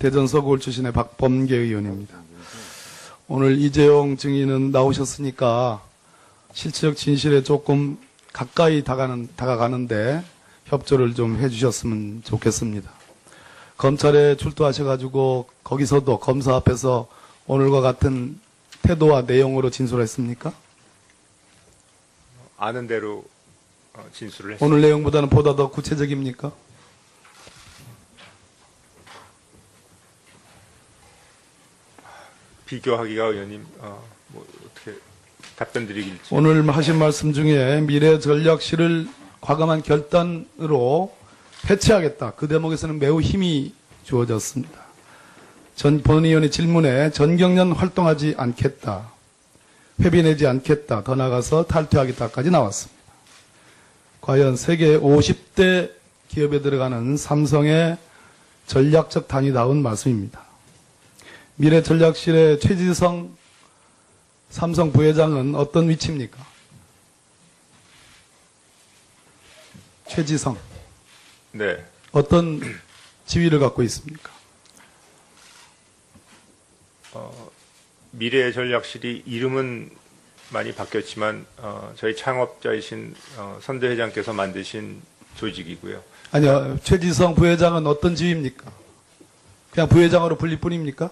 대전 서구울 출신의 박범계 의원입니다. 오늘 이재용 증인은 나오셨으니까 실체적 진실에 조금 가까이 다가가는데 협조를 좀 해주셨으면 좋겠습니다. 검찰에 출두하셔가지고 거기서도 검사 앞에서 오늘과 같은 태도와 내용으로 진술했습니까? 아는 대로 진술을 했습니다. 오늘 내용보다는 보다 더 구체적입니까? 비교하기가 의원님 뭐 어떻게 답변드리길지. 오늘 하신 말씀 중에 미래전략실을 과감한 결단으로 해체하겠다. 그 대목에서는 매우 힘이 주어졌습니다. 본 의원의 질문에 전경련 활동하지 않겠다. 회비내지 않겠다. 더 나아가서 탈퇴하겠다까지 나왔습니다. 과연 세계 50대 기업에 들어가는 삼성의 전략적 단위다운 말씀입니다. 미래전략실의 최지성 삼성 부회장은 어떤 위치입니까? 최지성. 네. 어떤 지위를 갖고 있습니까? 미래전략실이 이름은 많이 바뀌었지만 저희 창업자이신 선대 회장께서 만드신 조직이고요. 아니요. 최지성 부회장은 어떤 지위입니까? 그냥 부회장으로 불릴 뿐입니까?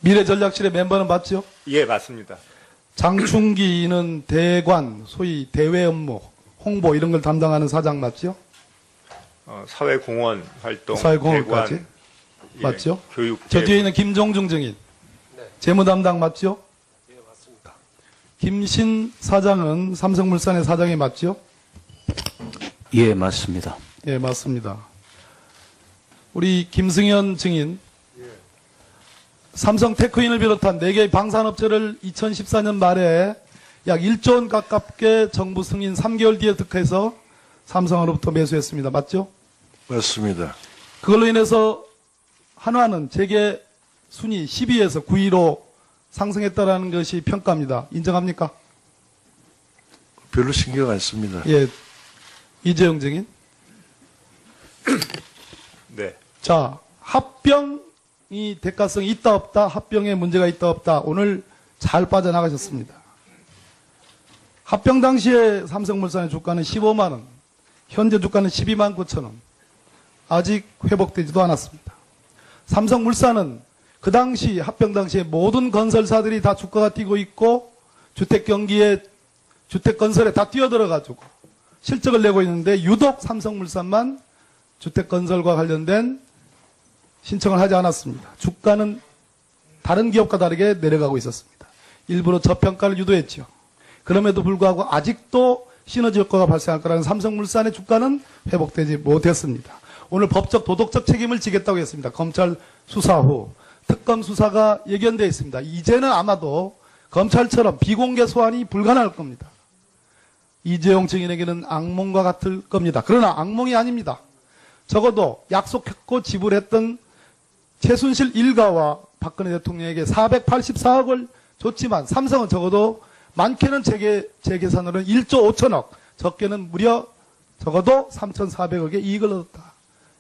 미래전략실의 멤버는 맞죠? 예, 맞습니다. 장충기는 대관, 소위 대외 업무, 홍보 이런 걸 담당하는 사장 맞죠? 사회공헌 활동, 사회공헌까지? 대관, 맞죠? 예, 교육. 저 뒤에 있는 김종중 증인. 네. 재무 담당 맞죠? 예, 맞습니다. 김신 사장은 삼성물산의 사장이 맞죠? 예, 맞습니다. 예, 맞습니다. 우리 김승현 증인. 삼성 테크인을 비롯한 4개의 방산업체를 2014년 말에 약 1조 원 가깝게 정부 승인 3개월 뒤에 득해서 삼성으로부터 매수했습니다. 맞죠? 맞습니다. 그걸로 인해서 한화는 재계 순위 10위에서 9위로 상승했다라는 것이 평가입니다. 인정합니까? 별로 신경 안 씁니다. 예. 이재용 증인. 네. 자, 합병이 대가성이 있다 없다, 합병에 문제가 있다 없다, 오늘 잘 빠져나가셨습니다. 합병 당시에 삼성물산의 주가는 15만 원, 현재 주가는 12만 9천 원. 아직 회복되지도 않았습니다. 삼성물산은 그 당시 합병 당시에 모든 건설사들이 다 주가가 뛰고 있고 주택 경기에 주택 건설에 다 뛰어들어가지고 실적을 내고 있는데 유독 삼성물산만 주택 건설과 관련된 신청을 하지 않았습니다. 주가는 다른 기업과 다르게 내려가고 있었습니다. 일부러 저평가를 유도했죠. 그럼에도 불구하고 아직도 시너지 효과가 발생할 거라는 삼성물산의 주가는 회복되지 못했습니다. 오늘 법적 도덕적 책임을 지겠다고 했습니다. 검찰 수사 후 특검 수사가 예견되어 있습니다. 이제는 아마도 검찰처럼 비공개 소환이 불가능할 겁니다. 이재용 증인에게는 악몽과 같을 겁니다. 그러나 악몽이 아닙니다. 적어도 약속했고 지불했던 최순실 일가와 박근혜 대통령에게 484억을 줬지만 삼성은 적어도 많게는 제 계산으로는 1조 5천억, 적게는 무려 적어도 3,400억의 이익을 얻었다.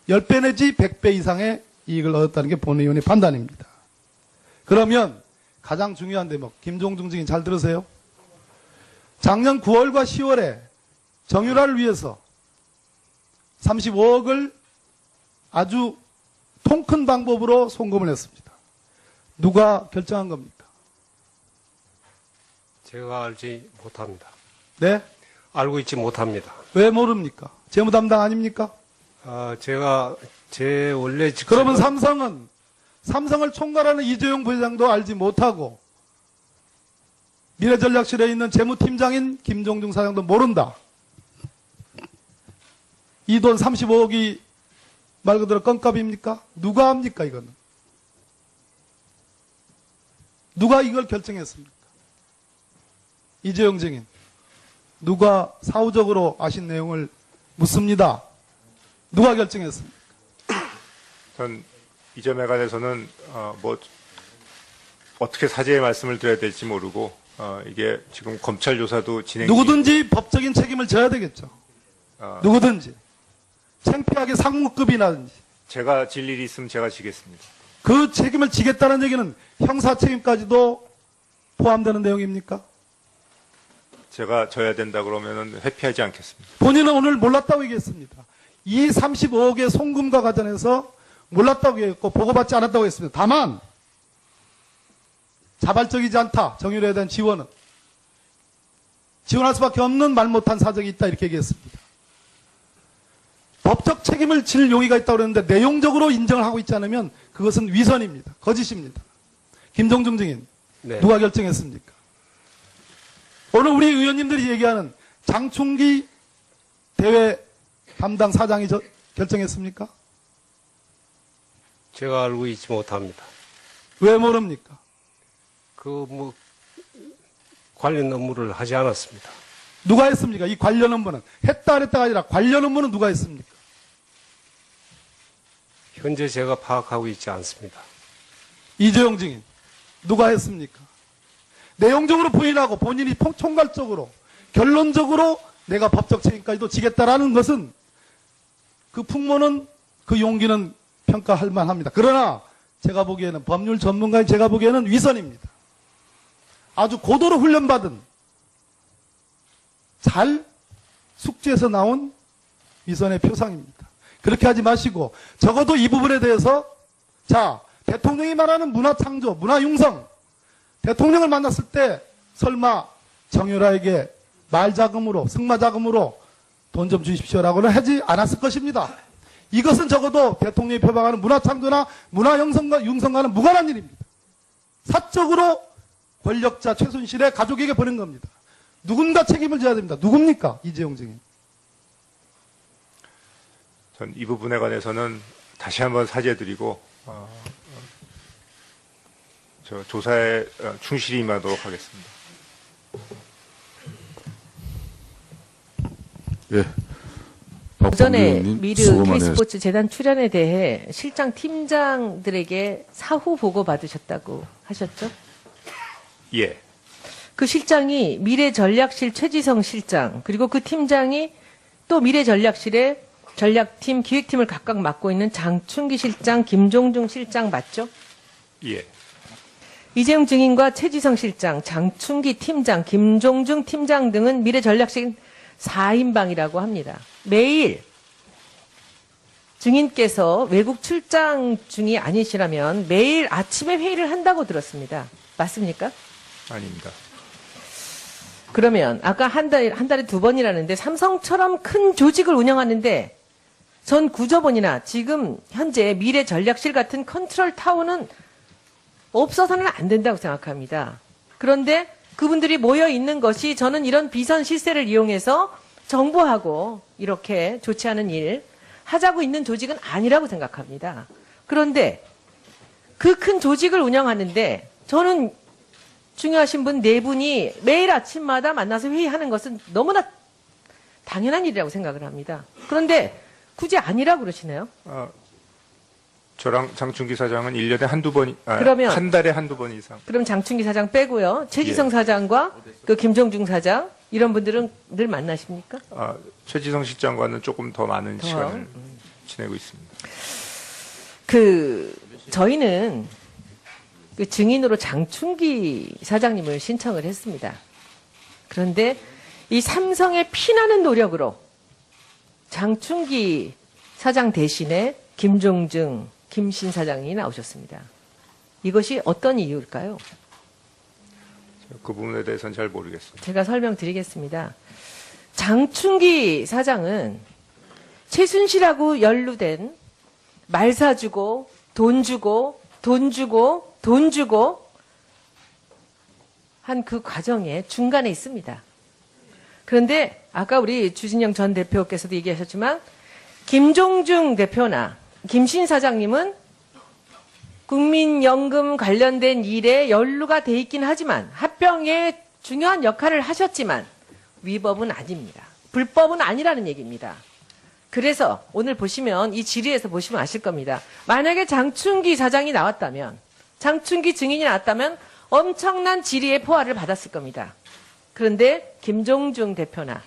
10배 내지 100배 이상의 이익을 얻었다는 게 본 의원의 판단입니다. 그러면 가장 중요한 대목, 김종중 증인 잘 들으세요. 작년 9월과 10월에 정유라를 위해서 35억을 아주 통 큰 방법으로 송금을 했습니다. 누가 결정한 겁니까? 제가 알지 못합니다. 네? 알고 있지 못합니다. 왜 모릅니까? 재무 담당 아닙니까? 제가 제 원래 그러면 삼성을 총괄하는 이재용 부회장도 알지 못하고 미래전략실에 있는 재무팀장인 김종중 사장도 모른다. 이 돈 35억이 말 그대로 껌값입니까? 누가 합니까, 이거는? 누가 이걸 결정했습니까? 이재용 증인. 누가 사후적으로 아신 내용을 묻습니다. 누가 결정했습니까? 전 이 점에 관해서는 뭐 어떻게 사죄의 말씀을 드려야 될지 모르고 이게 지금 검찰 조사도 진행 누구든지 법적인 책임을 져야 되겠죠. 누구든지. 창피하게 상무급이라든지 제가 질 일이 있으면 제가 지겠습니다. 그 책임을 지겠다는 얘기는 형사 책임까지도 포함되는 내용입니까? 제가 져야 된다 그러면은 회피하지 않겠습니다. 본인은 오늘 몰랐다고 얘기했습니다. 이 35억의 송금과 관련해서 몰랐다고 얘기했고 보고받지 않았다고 했습니다. 다만 자발적이지 않다. 정유라에 대한 지원은 지원할 수밖에 없는 말 못한 사정이 있다 이렇게 얘기했습니다. 법적 책임을 질 용의가 있다고 그랬는데 내용적으로 인정을 하고 있지 않으면 그것은 위선입니다. 거짓입니다. 김종중 증인 네. 누가 결정했습니까? 오늘 우리 의원님들이 얘기하는 장충기 대회 담당 사장이 결정했습니까? 제가 알고 있지 못합니다. 왜 모릅니까? 관련 업무를 하지 않았습니다. 누가 했습니까? 이 관련 업무는 했다 안 했다가 아니라 관련 업무는 누가 했습니까? 현재 제가 파악하고 있지 않습니다. 이재용 증인 누가 했습니까? 내용적으로 부인하고 본인이 총괄적으로 결론적으로 내가 법적 책임까지도 지겠다라는 것은 그 풍모는 그 용기는 평가할 만합니다. 그러나 제가 보기에는 법률 전문가인 제가 보기에는 위선입니다. 아주 고도로 훈련받은 잘 숙지에서 나온 위선의 표상입니다. 그렇게 하지 마시고 적어도 이 부분에 대해서 자 대통령이 말하는 문화창조, 문화융성 대통령을 만났을 때 설마 정유라에게 말자금으로 승마자금으로 돈 좀 주십시오라고는 하지 않았을 것입니다. 이것은 적어도 대통령이 표방하는 문화창조나 문화융성과는 무관한 일입니다. 사적으로 권력자 최순실의 가족에게 보낸 겁니다. 누군가 책임을 져야 됩니다. 누굽니까? 이재용 증인. 전 이 부분에 관해서는 다시 한번 사죄드리고 저 조사에 충실히 임하도록 하겠습니다. 예. 오전에 박범계 미르 수고만 K스포츠 재단 출연에 대해 실장 팀장들에게 사후 보고 받으셨다고 하셨죠? 예. 그 실장이 미래전략실 최지성 실장, 그리고 그 팀장이 또 미래전략실의 전략팀, 기획팀을 각각 맡고 있는 장충기 실장, 김종중 실장 맞죠? 예. 이재용 증인과 최지성 실장, 장충기 팀장, 김종중 팀장 등은 미래전략실 4인방이라고 합니다. 매일 증인께서 외국 출장 중이 아니시라면 매일 아침에 회의를 한다고 들었습니다. 맞습니까? 아닙니다. 그러면 아까 한 달에 2번이라는데 삼성처럼 큰 조직을 운영하는데 전 구조본이나 지금 현재 미래전략실 같은 컨트롤 타워는 없어서는 안 된다고 생각합니다. 그런데 그분들이 모여 있는 것이 저는 이런 비선 실세를 이용해서 정부하고 이렇게 조치하는 일 하자고 있는 조직은 아니라고 생각합니다. 그런데 그 큰 조직을 운영하는데 저는 중요하신 분 4분이 매일 아침마다 만나서 회의하는 것은 너무나 당연한 일이라고 생각을 합니다. 그런데 굳이 아니라고 그러시네요. 저랑 장충기 사장은 1년에 한두 번, 그러면- 한 달에 한두 번 이상. 그럼 장충기 사장 빼고요. 최지성 예. 사장과 그 김종중 사장 이런 분들은 늘 만나십니까? 최지성 실장과는 조금 더 많은 시간을 지내고 있습니다. 저희는 그 증인으로 장충기 사장님을 신청을 했습니다. 그런데 이 삼성의 피나는 노력으로 장충기 사장 대신에 김종중, 김신 사장이 나오셨습니다. 이것이 어떤 이유일까요? 그 부분에 대해서는 잘 모르겠습니다. 제가 설명드리겠습니다. 장충기 사장은 최순실하고 연루된 말 사주고 돈 주고 돈 주고 돈 주고 한 그 과정에 중간에 있습니다. 그런데 아까 우리 주진영 전 대표께서도 얘기하셨지만 김종중 대표나 김신 사장님은 국민연금 관련된 일에 연루가 돼 있긴 하지만 합병에 중요한 역할을 하셨지만 위법은 아닙니다. 불법은 아니라는 얘기입니다. 그래서 오늘 보시면 이 질의에서 보시면 아실 겁니다. 만약에 장충기 사장이 나왔다면 장충기 증인이 나왔다면 엄청난 질의의 포화를 받았을 겁니다. 그런데 김종중 대표나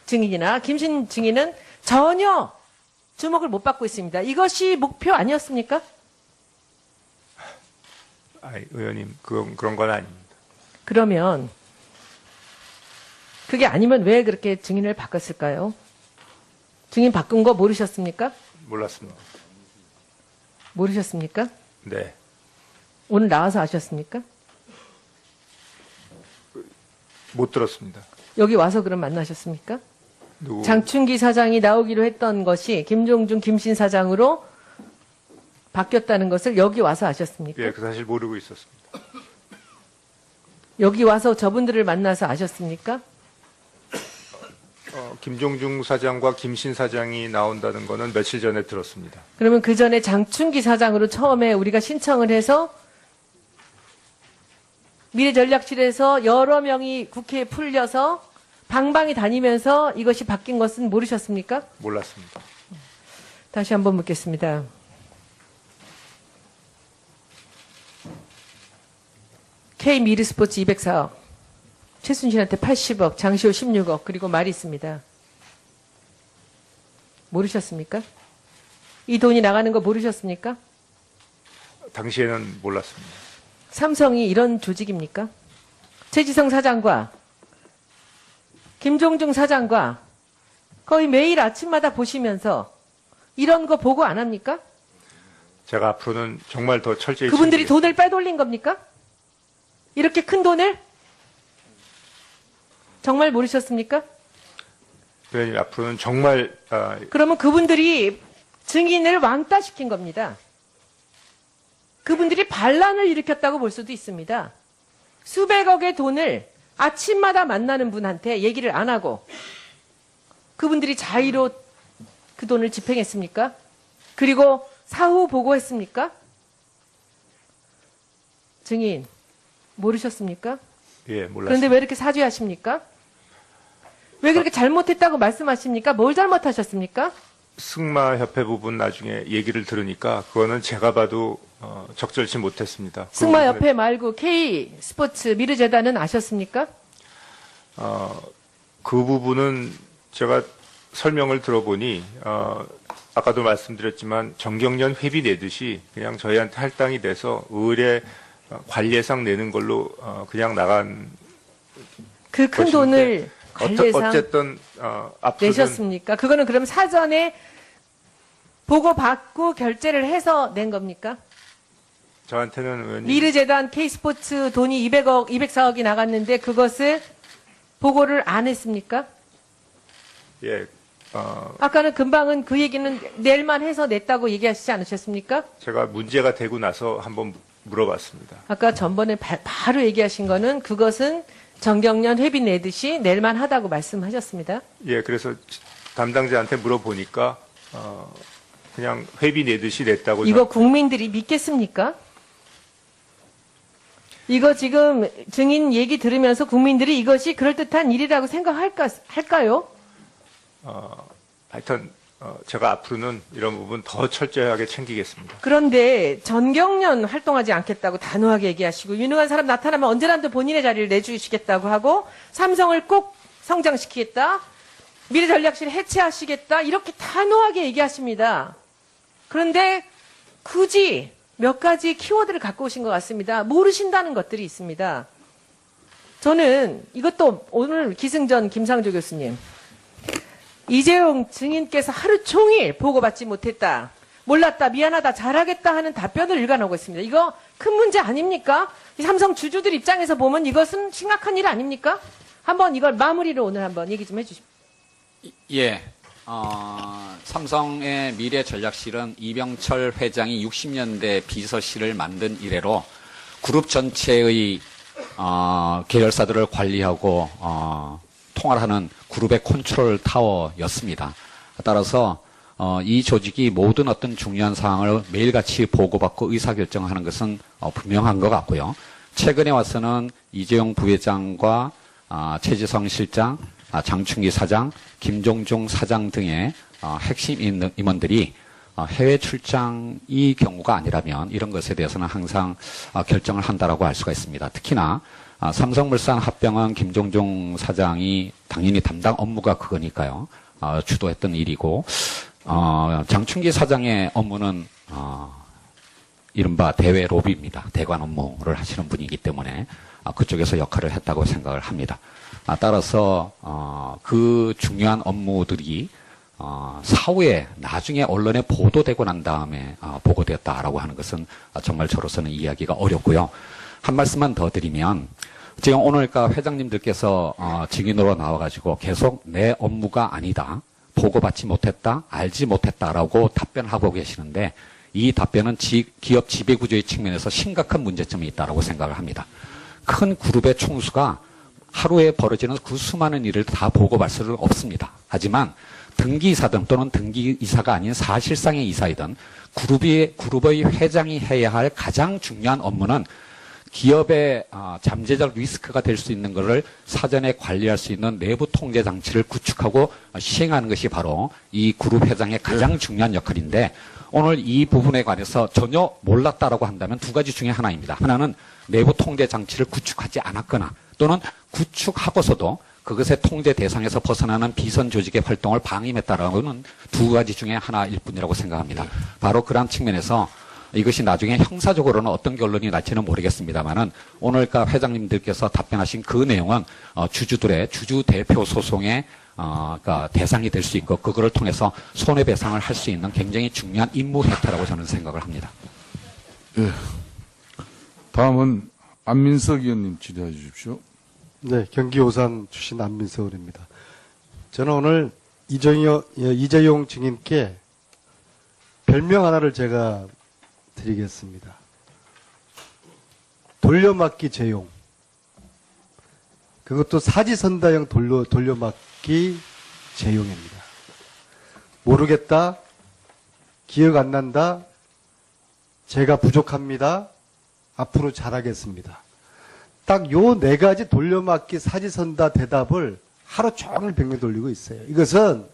증인이나 김신 증인은 전혀 주목을 못 받고 있습니다. 이것이 목표 아니었습니까? 의원님, 그런 건 아닙니다. 그러면 그게 아니면 왜 그렇게 증인을 바꿨을까요? 증인 바꾼 거 모르셨습니까? 몰랐습니다. 모르셨습니까? 네. 오늘 나와서 아셨습니까? 못 들었습니다. 여기 와서 그럼 만나셨습니까? 누구? 장충기 사장이 나오기로 했던 것이 김종중 김신 사장으로 바뀌었다는 것을 여기 와서 아셨습니까? 예, 그 사실 모르고 있었습니다. 여기 와서 저분들을 만나서 아셨습니까? 김종중 사장과 김신 사장이 나온다는 거는 며칠 전에 들었습니다. 그러면 그 전에 장충기 사장으로 처음에 우리가 신청을 해서 미래전략실에서 여러 명이 국회에 풀려서 방방이 다니면서 이것이 바뀐 것은 모르셨습니까? 몰랐습니다. 다시 한번 묻겠습니다. K미르스포츠 204억, 최순실한테 80억, 장시호 16억, 그리고 말이 있습니다. 모르셨습니까? 이 돈이 나가는 거 모르셨습니까? 당시에는 몰랐습니다. 삼성이 이런 조직입니까? 최지성 사장과 김종중 사장과 거의 매일 아침마다 보시면서 이런 거 보고 안 합니까? 제가 앞으로는 정말 더 철저히 그분들이 챙기겠습니다. 돈을 빼돌린 겁니까? 이렇게 큰 돈을? 정말 모르셨습니까? 의원님, 앞으로는 정말 그러면 그분들이 증인을 왕따시킨 겁니다. 그분들이 반란을 일으켰다고 볼 수도 있습니다. 수백억의 돈을 아침마다 만나는 분한테 얘기를 안 하고 그분들이 자의로 그 돈을 집행했습니까? 그리고 사후 보고했습니까? 증인 모르셨습니까? 예, 몰랐습니다. 그런데 왜 이렇게 사죄하십니까? 왜 그렇게 잘못했다고 말씀하십니까? 뭘 잘못하셨습니까? 승마협회 부분 나중에 얘기를 들으니까 그거는 제가 봐도 적절치 못했습니다. 그 승마협회 말고 K스포츠 미르재단은 아셨습니까? 그 부분은 제가 설명을 들어보니 아까도 말씀드렸지만 정경련 회비 내듯이 그냥 저희한테 할당이 돼서 의뢰 관례상 내는 걸로 그냥 나간 그 큰 것인데 돈을 관례상 어쨌든 앞으로는 내셨습니까? 그거는 그럼 사전에 보고받고 결제를 해서 낸 겁니까? 저한테는 의원님 미르재단 K스포츠 돈이 200억, 204억이 나갔는데 그것을 보고를 안 했습니까? 예, 아까는 금방은 그 얘기는 낼만 해서 냈다고 얘기하시지 않으셨습니까? 제가 문제가 되고 나서 한번 물어봤습니다. 아까 전번에 바로 얘기하신 거는 그것은 정경련 회비 내듯이 낼만 하다고 말씀하셨습니다. 예, 그래서 담당자한테 물어보니까 그냥 회비 내듯이 냈다고. 이거 국민들이 믿겠습니까? 이거 지금 증인 얘기 들으면서 국민들이 이것이 그럴듯한 일이라고 할까요? 하여튼 제가 앞으로는 이런 부분 더 철저하게 챙기겠습니다. 그런데 전경련 활동하지 않겠다고 단호하게 얘기하시고 유능한 사람 나타나면 언제라도 본인의 자리를 내주시겠다고 하고 삼성을 꼭 성장시키겠다. 미래전략실 해체하시겠다. 이렇게 단호하게 얘기하십니다. 그런데 굳이 몇 가지 키워드를 갖고 오신 것 같습니다. 모르신다는 것들이 있습니다. 저는 이것도 오늘 기승전 김상조 교수님. 이재용 증인께서 하루 종일 보고받지 못했다. 몰랐다. 미안하다. 잘하겠다 하는 답변을 일관하고 있습니다. 이거 큰 문제 아닙니까? 이 삼성 주주들 입장에서 보면 이것은 심각한 일 아닙니까? 한번 이걸 마무리로 오늘 한번 얘기 좀 해주십시오. 예. 삼성의 미래전략실은 이병철 회장이 60년대 비서실을 만든 이래로 그룹 전체의 계열사들을 관리하고 통화를 하는 그룹의 컨트롤 타워였습니다. 따라서 이 조직이 모든 어떤 중요한 사항을 매일같이 보고받고 의사결정하는 것은 분명한 것 같고요. 최근에 와서는 이재용 부회장과 최지성 실장, 장충기 사장, 김종중 사장 등의 핵심 임원들이 해외 출장이 경우가 아니라면 이런 것에 대해서는 항상 결정을 한다라고 할 수가 있습니다. 특히나 삼성물산 합병은 김종중 사장이 당연히 담당 업무가 그거니까요. 주도했던 일이고 장충기 사장의 업무는 이른바 대외 로비입니다. 대관 업무를 하시는 분이기 때문에 그쪽에서 역할을 했다고 생각을 합니다. 따라서 그 중요한 업무들이 사후에 나중에 언론에 보도되고 난 다음에 보고되었다라고 하는 것은 정말 저로서는 이해하기가 어렵고요. 한 말씀만 더 드리면 지금 오늘 회장님들께서 증인으로 나와가지고 계속 내 업무가 아니다, 보고받지 못했다, 알지 못했다라고 답변하고 계시는데 이 답변은 기업 지배구조의 측면에서 심각한 문제점이 있다고 생각을 합니다. 큰 그룹의 총수가 하루에 벌어지는 그 수많은 일을 다 보고받을 수는 없습니다. 하지만 등기이사든 또는 등기이사가 아닌 사실상의 이사이든 그룹의 회장이 해야 할 가장 중요한 업무는 기업의 잠재적 리스크가 될 수 있는 것을 사전에 관리할 수 있는 내부 통제 장치를 구축하고 시행하는 것이 바로 이 그룹 회장의 가장 중요한 역할인데 오늘 이 부분에 관해서 전혀 몰랐다라고 한다면 두 가지 중에 하나입니다. 하나는 내부 통제 장치를 구축하지 않았거나 또는 구축하고서도 그것의 통제 대상에서 벗어나는 비선 조직의 활동을 방임했다라고는 두 가지 중에 하나일 뿐이라고 생각합니다. 바로 그러한 측면에서 이것이 나중에 형사적으로는 어떤 결론이 날지는 모르겠습니다만은 오늘 회장님들께서 답변하신 그 내용은 주주들의 주주 대표 소송의 대상이 될 수 있고 그거를 통해서 손해배상을 할 수 있는 굉장히 중요한 임무 혜택이라고 저는 생각을 합니다. 예. 다음은 안민석 의원님 질의해 주십시오. 네, 경기 오산 출신 안민석 의원입니다. 저는 오늘 이재용 증인께 별명 하나를 제가 드리겠습니다. 돌려막기 재용. 그것도 사지선다형 돌려막기 재용입니다. 모르겠다. 기억 안 난다. 제가 부족합니다. 앞으로 잘하겠습니다. 딱 요 네 가지 돌려막기 사지선다 대답을 하루 종일 백명 돌리고 있어요. 이것은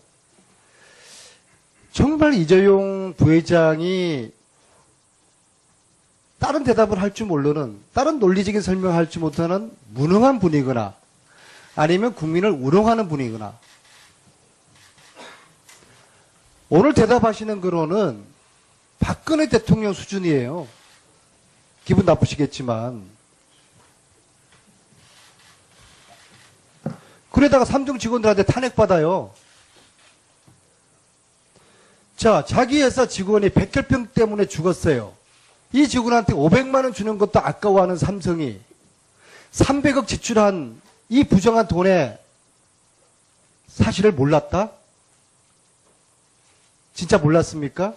정말 이재용 부회장이 다른 대답을 할 줄 모르는, 다른 논리적인 설명을 할 줄 못하는 무능한 분이거나 아니면 국민을 우롱하는 분이거나 오늘 대답하시는 거로는 박근혜 대통령 수준이에요. 기분 나쁘시겠지만. 그러다가 삼중 직원들한테 탄핵받아요. 자, 자기 회사 직원이 백혈병 때문에 죽었어요. 이 직원한테 500만 원 주는 것도 아까워하는 삼성이 300억 지출한 이 부정한 돈의 사실을 몰랐다? 진짜 몰랐습니까?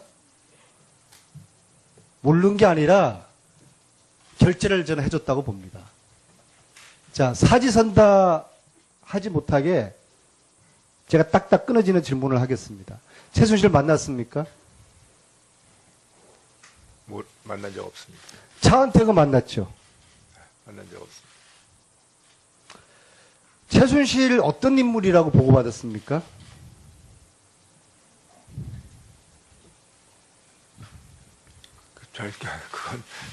모르는 게 아니라 결제를 저는 해줬다고 봅니다. 자, 사지선다 하지 못하게 제가 딱딱 끊어지는 질문을 하겠습니다. 최순실 만났습니까? 만난 적 없습니다. 차은택은 만났죠. 만난 적 없습니다. 최순실 어떤 인물이라고 보고받았습니까?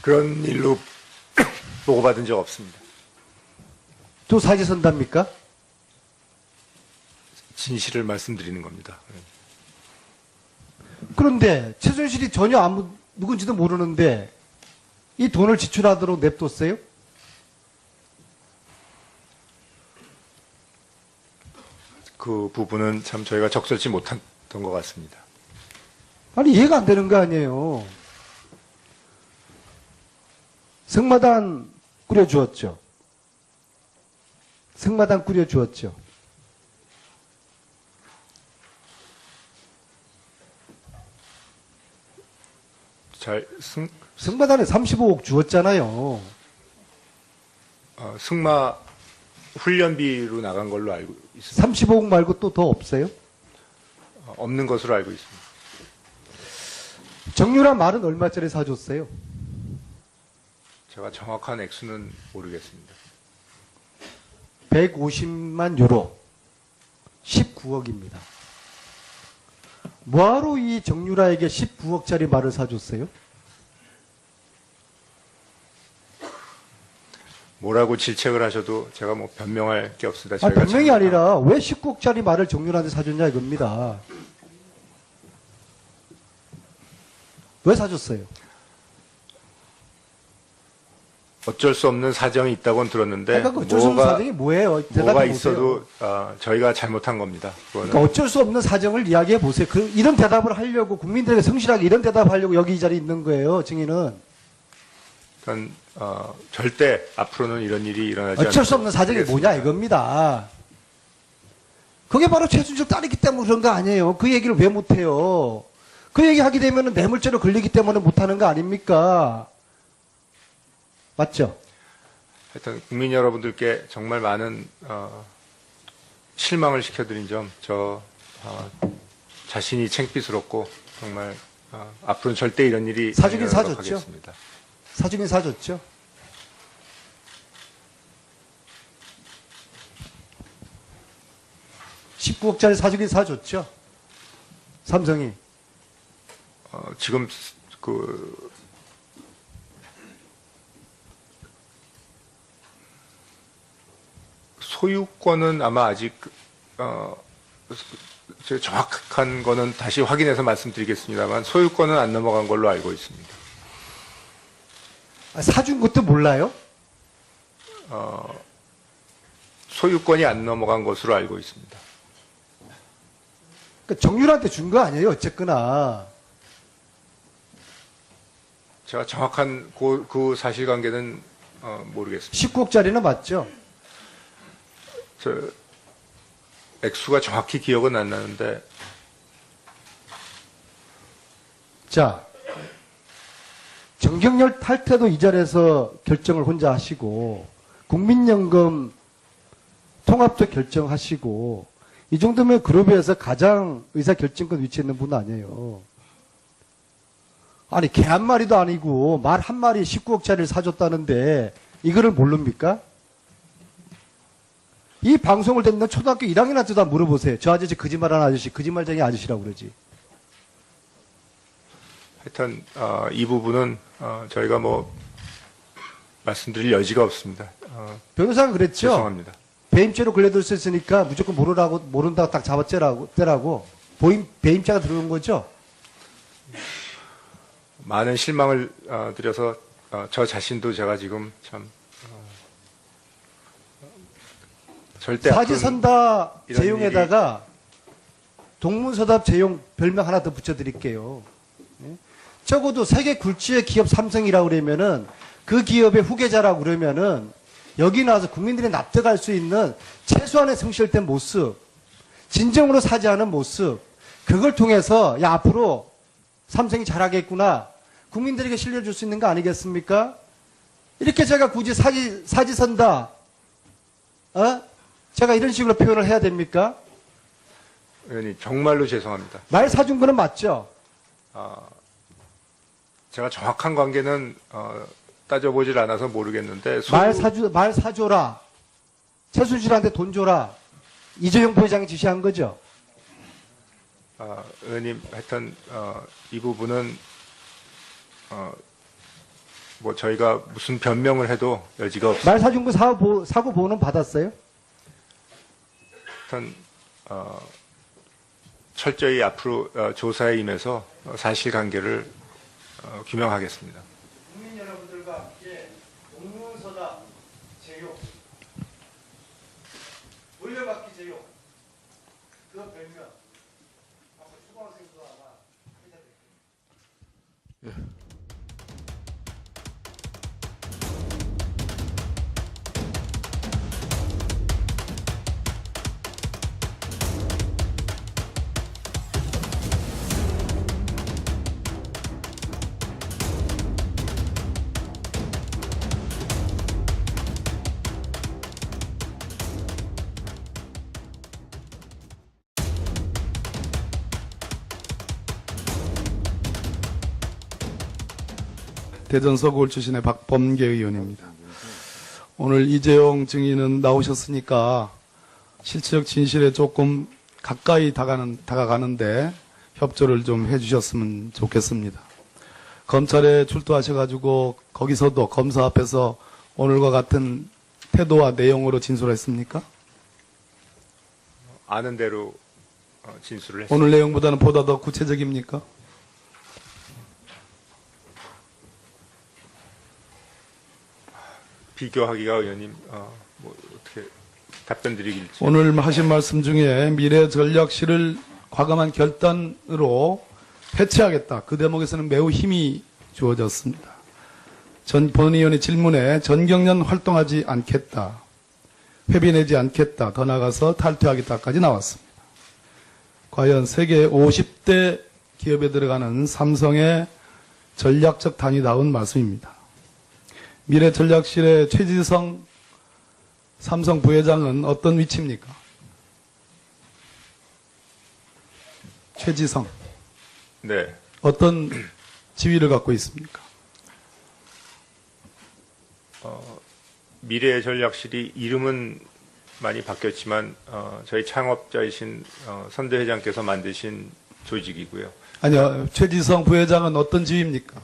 그런 일로 보고받은 적 없습니다. 또 사지선답니까? 진실을 말씀드리는 겁니다. 그런데 최순실이 전혀 누군지도 모르는데 이 돈을 지출하도록 냅뒀어요? 그 부분은 참 저희가 적절치 못했던 것 같습니다. 아니 이해가 안 되는 거 아니에요. 승마단 꾸려주었죠. 승마단 꾸려주었죠. 승마단에 35억 주었잖아요. 승마 훈련비로 나간 걸로 알고 있습니다. 35억 말고 또 더 없어요? 없는 것으로 알고 있습니다. 정유라 말은 얼마짜리 사줬어요? 제가 정확한 액수는 모르겠습니다. 150만 유로 19억입니다. 뭐하러 이 정유라에게 19억짜리 말을 사줬어요? 뭐라고 질책을 하셔도 제가 뭐 변명할 게 없습니다. 변명이 아니라 왜 19억짜리 말을 정유라한테 사줬냐 이겁니다. 왜 사줬어요? 어쩔 수 없는 사정이 있다고는 들었는데 그러니까 어쩔 수 없는 사정이 뭐예요? 대답해 뭐가 보세요. 있어도 저희가 잘못한 겁니다. 그거는. 그러니까 어쩔 수 없는 사정을 이야기해 보세요. 이런 대답을 하려고 국민들에게 성실하게 이런 대답하려고 여기 이 자리에 있는 거예요. 증인은. 그러니까 절대 앞으로는 이런 일이 일어나지 어쩔 수 않도록 없는 사정이 하겠습니다. 뭐냐 이겁니다. 그게 바로 최순실 딸이기 때문에 그런 거 아니에요. 그 얘기를 왜 못해요? 그 얘기 하게 되면 뇌물죄로 걸리기 때문에 못하는 거 아닙니까? 맞죠? 하여튼 국민 여러분들께 정말 많은 실망을 시켜드린 점 자신이 창피스럽고 정말 앞으로는 절대 이런 일이 사주긴 일어나도록 사줬죠. 하겠습니다. 사주긴 사줬죠. (19억짜리) 사주긴 사줬죠. 삼성이. 지금 소유권은 아마 아직 제가 정확한 거는 다시 확인해서 말씀드리겠습니다만 소유권은 안 넘어간 걸로 알고 있습니다. 사준 것도 몰라요? 소유권이 안 넘어간 것으로 알고 있습니다. 그러니까 정유라한테 준 거 아니에요? 어쨌거나. 제가 정확한 그 사실관계는 모르겠습니다. 19억짜리는 맞죠? 저 액수가 정확히 기억은 안 나는데 자, 정경열 탈퇴도 이 자리에서 결정을 혼자 하시고 국민연금 통합도 결정하시고 이 정도면 그룹에서 가장 의사결정권 위치에 있는 분 아니에요. 아니 개 한 마리도 아니고 말 한 마리 19억짜리를 사줬다는데 이거를 모릅니까? 이 방송을 듣는 초등학교 1학년한테도 다 물어보세요. 저 아저씨 거짓말하는 아저씨, 거짓말쟁이 아저씨라고 그러지. 하여튼 이 부분은 저희가 뭐 말씀드릴 여지가 없습니다. 변호사가 그랬죠. 죄송합니다. 배임죄로 걸려들 수 있으니까 무조건 모른다고 딱 잡았째라고. 배임죄가 들어온 거죠. 많은 실망을 드려서 저 자신도 제가 지금 참 절대 사지선다 이런 재용에다가 동문서답 재용 별명 하나 더 붙여드릴게요. 예? 적어도 세계 굴지의 기업 삼성이라고 그러면은 그 기업의 후계자라고 그러면은 여기 나와서 국민들이 납득할 수 있는 최소한의 성실된 모습, 진정으로 사죄하는 모습, 그걸 통해서 야 앞으로 삼성이 잘하겠구나 국민들에게 실려줄 수 있는 거 아니겠습니까? 이렇게 제가 굳이 사지선다 제가 이런 식으로 표현을 해야 됩니까? 의원님 정말로 죄송합니다. 말 사준 거는 맞죠? 제가 정확한 관계는 따져보질 않아서 모르겠는데 말 사줘라. 최순실한테 돈 줘라. 이재용 부회장이 지시한 거죠? 의원님 하여튼 이 부분은 뭐 저희가 무슨 변명을 해도 여지가 없습니다. 말 사준 거 사고 보호는 받았어요? 하여튼 철저히 앞으로 조사에 임해서 사실관계를 규명하겠습니다. 국민 여러분들과 함께 공문서답 제용, 물려받기 제용, 그 별명 앞으로 수강생도 아마 해야 될 거예요. 대전 서구울 출신의 박범계 의원입니다. 오늘 이재용 증인은 나오셨으니까 실체적 진실에 조금 가까이 다가가는데 협조를 좀 해주셨으면 좋겠습니다. 검찰에 출두하셔가지고 거기서도 검사 앞에서 오늘과 같은 태도와 내용으로 진술했습니까? 아는 대로 진술을 했습니다. 오늘 내용보다는 보다 더 구체적입니까? 비교하기가 의원님 뭐 어떻게 답변 드리길지. 오늘 하신 말씀 중에 미래전략실을 과감한 결단으로 해체하겠다. 그 대목에서는 매우 힘이 주어졌습니다. 본 의원의 질문에 전경련 활동하지 않겠다. 회비내지 않겠다. 더 나아가서 탈퇴하겠다까지 나왔습니다. 과연 세계 50대 기업에 들어가는 삼성의 전략적 단위다운 말씀입니다. 미래전략실의 최지성 삼성 부회장은 어떤 위치입니까? 최지성. 네. 어떤 지위를 갖고 있습니까? 미래전략실이 이름은 많이 바뀌었지만 저희 창업자이신 선대 회장께서 만드신 조직이고요. 아니요. 최지성 부회장은 어떤 지위입니까?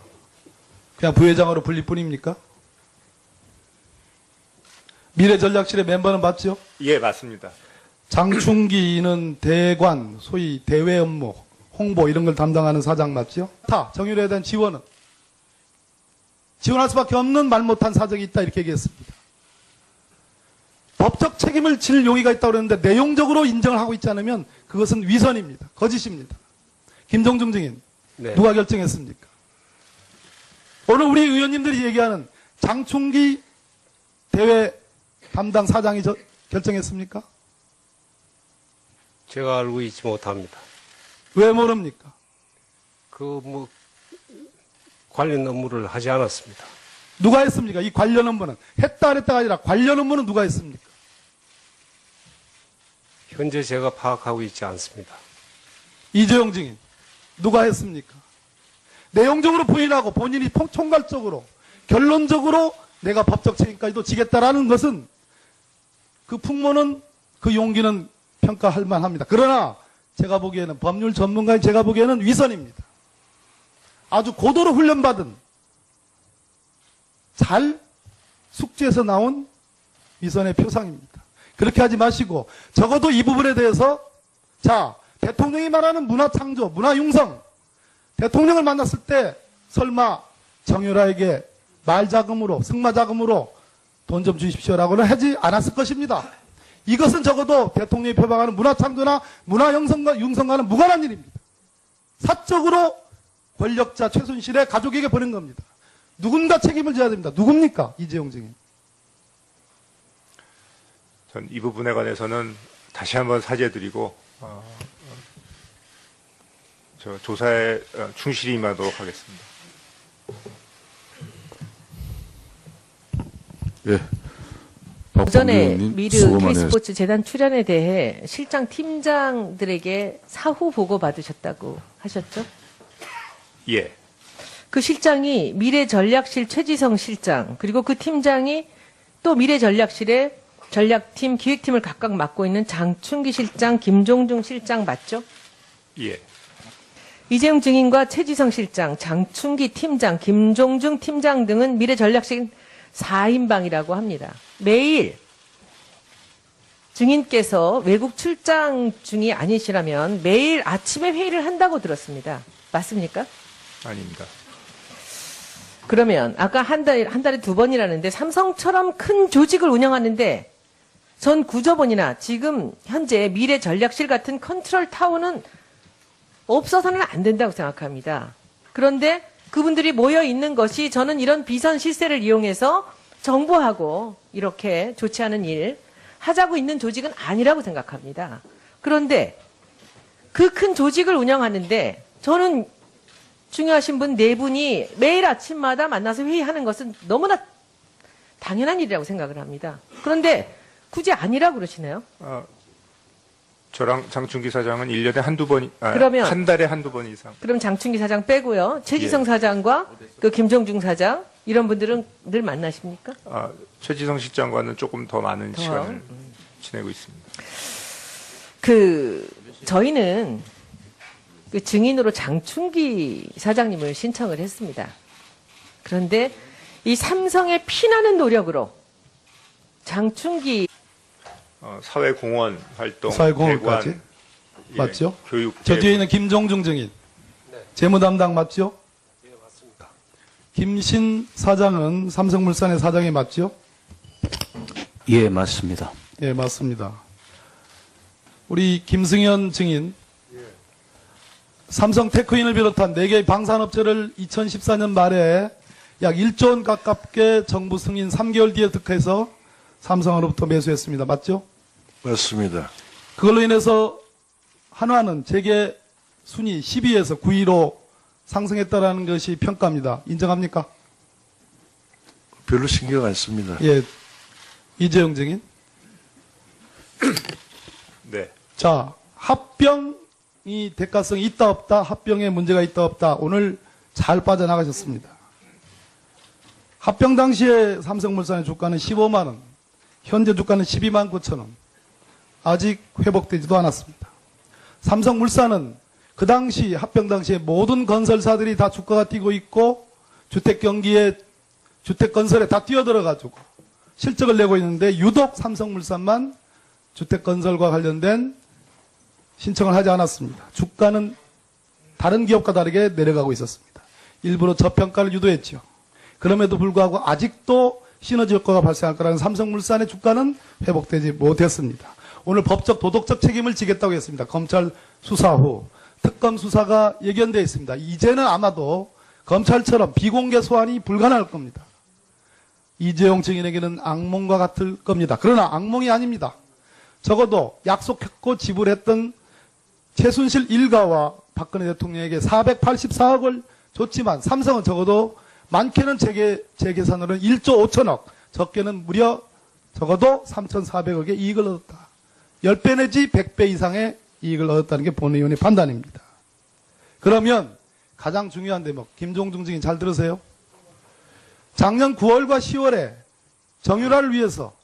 그냥 부회장으로 불릴 뿐입니까? 미래전략실의 멤버는 맞죠? 예, 맞습니다. 장충기는 대관, 소위 대외 업무, 홍보 이런 걸 담당하는 사장 맞죠? 정유래에 대한 지원은? 지원할 수밖에 없는 말 못한 사정이 있다 이렇게 얘기했습니다. 법적 책임을 질 용의가 있다고 그러는데 내용적으로 인정을 하고 있지 않으면 그것은 위선입니다. 거짓입니다. 김종중 증인 네. 누가 결정했습니까? 오늘 우리 의원님들이 얘기하는 장충기 대외 담당 사장이 결정했습니까? 제가 알고 있지 못합니다. 왜 모릅니까? 관련 업무를 하지 않았습니다. 누가 했습니까? 이 관련 업무는 했다 안 했다가 아니라 관련 업무는 누가 했습니까? 현재 제가 파악하고 있지 않습니다. 이재용 증인 누가 했습니까? 내용적으로 부인하고 본인이 총괄적으로 결론적으로 내가 법적 책임까지도 지겠다라는 것은 그 풍모는 그 용기는 평가할 만합니다. 그러나 제가 보기에는 법률 전문가인 제가 보기에는 위선입니다. 아주 고도로 훈련받은 잘 숙지해서 나온 위선의 표상입니다. 그렇게 하지 마시고 적어도 이 부분에 대해서 자 대통령이 말하는 문화창조, 문화융성 대통령을 만났을 때 설마 정유라에게 말자금으로 승마자금으로 돈 좀 주십시오라고는 하지 않았을 것입니다. 이것은 적어도 대통령이 표방하는 문화창조나 문화융성과는 무관한 일입니다. 사적으로 권력자 최순실의 가족에게 보낸 겁니다. 누군가 책임을 져야 됩니다. 누굽니까? 이재용 증인. 전 이 부분에 관해서는 다시 한번 사죄드리고 저 조사에 충실히 임하도록 하겠습니다. 예. 오전에 박범계 미르 수고만 K스포츠 재단 출연에 대해 실장 팀장들에게 사후 보고 받으셨다고 하셨죠? 예. 그 실장이 미래전략실 최지성 실장, 그리고 그 팀장이 또 미래전략실의 전략팀, 기획팀을 각각 맡고 있는 장충기 실장, 김종중 실장 맞죠? 예. 이재용 증인과 최지성 실장, 장충기 팀장, 김종중 팀장 등은 미래전략실 4인방이라고 합니다. 매일 증인께서 외국 출장 중이 아니시라면 매일 아침에 회의를 한다고 들었습니다. 맞습니까? 아닙니다. 그러면 아까 한 달에 2번이라는데 삼성처럼 큰 조직을 운영하는데 전 구조본이나 지금 현재 미래전략실 같은 컨트롤 타워는 없어서는 안 된다고 생각합니다. 그런데 그분들이 모여 있는 것이 저는 이런 비선 실세를 이용해서 정부하고 이렇게 좋지 않은 일 하자고 있는 조직은 아니라고 생각합니다. 그런데 그 큰 조직을 운영하는데 저는 중요하신 분 4분이 매일 아침마다 만나서 회의하는 것은 너무나 당연한 일이라고 생각을 합니다. 그런데 굳이 아니라고 그러시네요. 저랑 장충기 사장은 1년에 한두 번, 그러면 한 달에 한두 번 이상. 그럼 장충기 사장 빼고요. 최지성 예. 사장과 그 김종중 사장 이런 분들은 늘 만나십니까? 최지성 실장과는 조금 더 많은 시간을 지내고 있습니다. 저희는 그 증인으로 장충기 사장님을 신청을 했습니다. 그런데 이 삼성의 피나는 노력으로 장충기 사회공헌 활동, 사회공헌까지? 대관, 맞죠? 교육. 저 뒤에 있는 김종중 증인. 재무담당 맞죠? 예, 맞습니다. 김신 사장은 삼성물산의 사장이 맞죠? 예, 맞습니다. 예, 맞습니다. 우리 김승현 증인, 삼성 테크인을 비롯한 4개의 방산업체를 2014년 말에 약 1조 원 가깝게 정부 승인 3개월 뒤에 득해서 삼성으로부터 매수했습니다. 맞죠? 맞습니다. 그걸로 인해서 한화는 재계 순위 10위에서 9위로 상승했다라는 것이 평가입니다. 인정합니까? 별로 신경 안 씁니다. 예. 이재용 증인. 네. 자, 합병이 대가성이 있다 없다, 합병에 문제가 있다 없다, 오늘 잘 빠져나가셨습니다. 합병 당시에 삼성물산의 주가는 15만 원, 현재 주가는 12만 9천 원. 아직 회복되지도 않았습니다. 삼성물산은 그 당시 합병 당시에 모든 건설사들이 다 주가가 뛰고 있고 주택 경기에 주택 건설에 다 뛰어들어가지고 실적을 내고 있는데 유독 삼성물산만 주택 건설과 관련된 신청을 하지 않았습니다. 주가는 다른 기업과 다르게 내려가고 있었습니다. 일부러 저평가를 유도했죠. 그럼에도 불구하고 아직도 시너지 효과가 발생할 거라는 삼성물산의 주가는 회복되지 못했습니다. 오늘 법적 도덕적 책임을 지겠다고 했습니다. 검찰 수사 후 특검 수사가 예견되어 있습니다. 이제는 아마도 검찰처럼 비공개 소환이 불가능할 겁니다. 이재용 증인에게는 악몽과 같을 겁니다. 그러나 악몽이 아닙니다. 적어도 약속했고 지불했던 최순실 일가와 박근혜 대통령에게 484억을 줬지만 삼성은 적어도 많게는 제 계산으로는 1조 5천억, 적게는 무려 적어도 3,400억의 이익을 얻었다. 10배 내지 100배 이상의 이익을 얻었다는 게 본의원의 판단입니다. 그러면 가장 중요한 대목, 김종중 증인 잘 들으세요. 작년 9월과 10월에 정유라를 위해서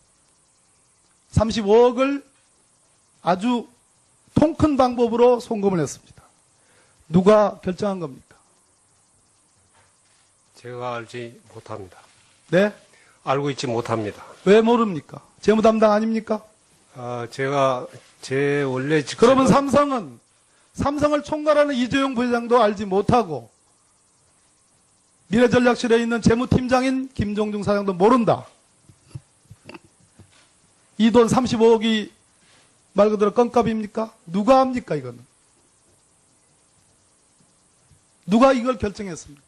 35억을 아주 통 큰 방법으로 송금을 했습니다. 누가 결정한 겁니까? 제가 알지 못합니다. 네? 알고 있지 못합니다. 왜 모릅니까? 재무 담당 아닙니까? 제가 제 원래 그러면 삼성을 총괄하는 이재용 부회장도 알지 못하고 미래전략실에 있는 재무팀장인 김종중 사장도 모른다. 이 돈 35억이 말 그대로 껌값입니까? 누가 합니까, 이거는? 누가 이걸 결정했습니까?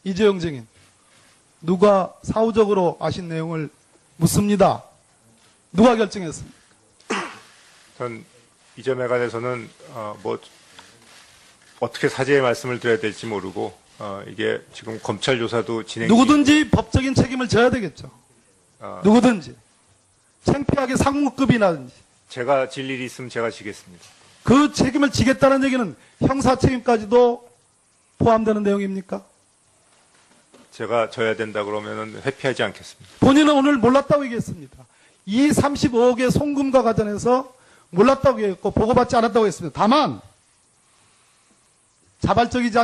이재용 증인. 누가 사후적으로 아신 내용을 묻습니다. 누가 결정했습니까? 전 이 점에 관해서는 어떻게 사죄의 말씀을 드려야 될지 모르고 이게 지금 검찰 조사도 진행 누구든지 법적인 책임을 져야 되겠죠. 누구든지. 창피하게 상무급이라든지. 제가 질 일이 있으면 제가 지겠습니다. 그 책임을 지겠다는 얘기는 형사 책임까지도 포함되는 내용입니까? 제가 져야 된다 그러면은 회피하지 않겠습니다. 본인은 오늘 몰랐다고 얘기했습니다. 이 35억의 송금과 관련해서 몰랐다고 얘기했고 보고받지 않았다고 했습니다. 다만 자발적이지 않